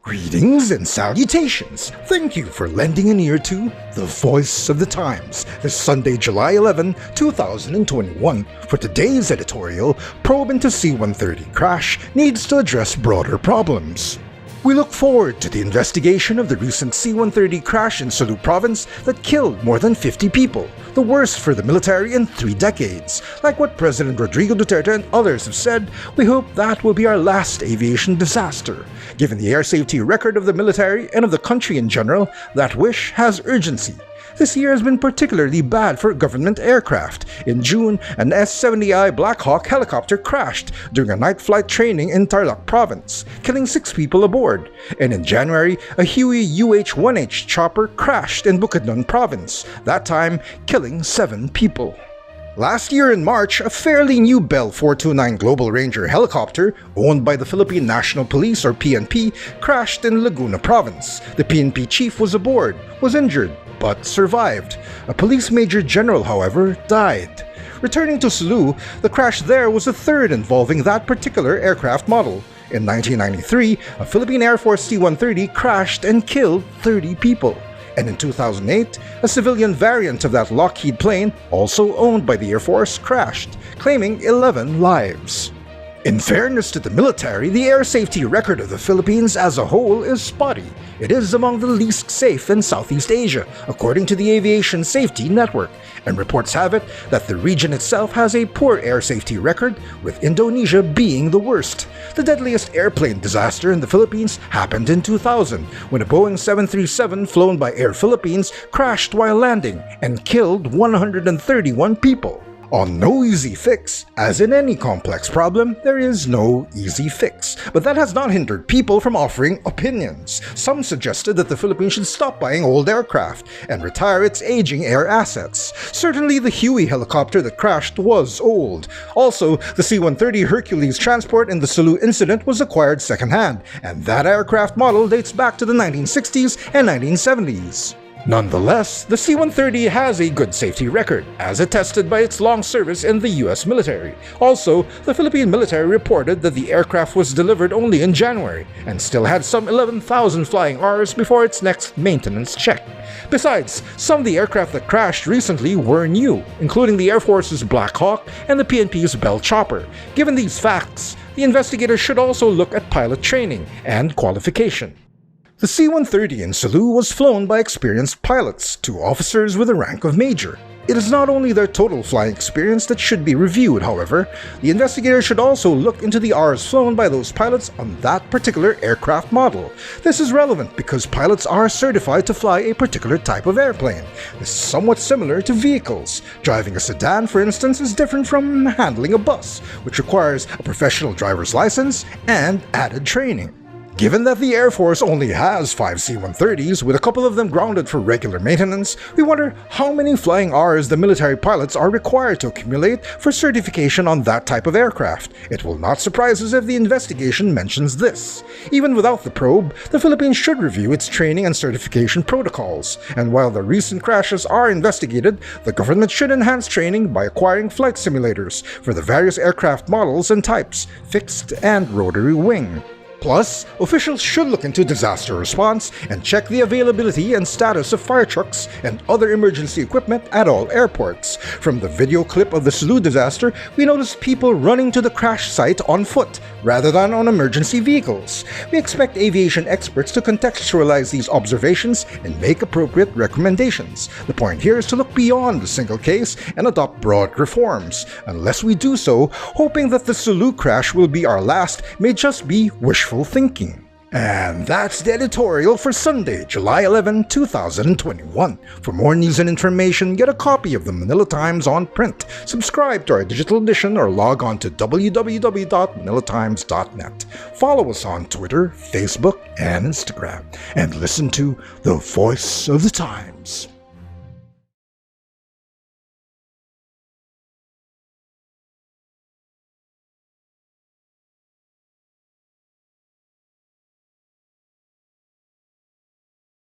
Greetings and salutations. Thank you for lending an ear to The Voice of the Times this Sunday, July 11, 2021. For today's editorial, probe into C-130 crash needs to address broader problems. We look forward to the investigation of the recent C-130 crash in Sulu province that killed more than 50 people, the worst for the military in 3 decades. Like what President Rodrigo Duterte and others have said, we hope that will be our last aviation disaster. Given the air safety record of the military and of the country in general, that wish has urgency. This year has been particularly bad for government aircraft. In June, an S-70I Black Hawk helicopter crashed during a night flight training in Tarlac province, killing 6 people aboard. And in January, a Huey UH-1H chopper crashed in Bukidnon province, that time killing 7 people. Last year in March, a fairly new Bell 429 Global Ranger helicopter, owned by the Philippine National Police or PNP, crashed in Laguna province. The PNP chief was aboard, was injured, but survived. A police major general, however, died. Returning to Sulu, the crash there was the third involving that particular aircraft model. In 1993, a Philippine Air Force C-130 crashed and killed 30 people. And in 2008, a civilian variant of that Lockheed plane, also owned by the Air Force, crashed, claiming 11 lives. In fairness to the military, the air safety record of the Philippines as a whole is spotty. It is among the least safe in Southeast Asia, according to the Aviation Safety Network, and reports have it that the region itself has a poor air safety record, with Indonesia being the worst. The deadliest airplane disaster in the Philippines happened in 2000, when a Boeing 737 flown by Air Philippines crashed while landing and killed 131 people. On no easy fix, as in any complex problem, there is no easy fix. But that has not hindered people from offering opinions. Some suggested that the Philippines should stop buying old aircraft and retire its aging air assets. Certainly the Huey helicopter that crashed was old. Also, the C-130 Hercules transport in the Sulu incident was acquired secondhand, and that aircraft model dates back to the 1960s and 1970s. Nonetheless, the C-130 has a good safety record, as attested by its long service in the US military. Also, the Philippine military reported that the aircraft was delivered only in January, and still had some 11,000 flying hours before its next maintenance check. Besides, some of the aircraft that crashed recently were new, including the Air Force's Black Hawk and the PNP's Bell Chopper. Given these facts, the investigators should also look at pilot training and qualification. The C-130 in Sulu was flown by experienced pilots, 2 officers with the rank of major. It is not only their total flying experience that should be reviewed, however. The investigators should also look into the hours flown by those pilots on that particular aircraft model. This is relevant because pilots are certified to fly a particular type of airplane. This is somewhat similar to vehicles. Driving a sedan, for instance, is different from handling a bus, which requires a professional driver's license and added training. Given that the Air Force only has 5 C-130s, with a couple of them grounded for regular maintenance, we wonder how many flying hours the military pilots are required to accumulate for certification on that type of aircraft. It will not surprise us if the investigation mentions this. Even without the probe, the Philippines should review its training and certification protocols. And while the recent crashes are investigated, the government should enhance training by acquiring flight simulators for the various aircraft models and types, fixed and rotary wing. Plus, officials should look into disaster response and check the availability and status of fire trucks and other emergency equipment at all airports. From the video clip of the Sulu disaster, we noticed people running to the crash site on foot rather than on emergency vehicles. We expect aviation experts to contextualize these observations and make appropriate recommendations. The point here is to look beyond the single case and adopt broad reforms. Unless we do so, hoping that the Sulu crash will be our last may just be wishful thinking. And that's the editorial for Sunday, July 11, 2021. For more news and information, get a copy of the Manila Times on print, subscribe to our digital edition, or log on to www.manilatimes.net. Follow us on Twitter, Facebook, and Instagram, and listen to The Voice of the Times.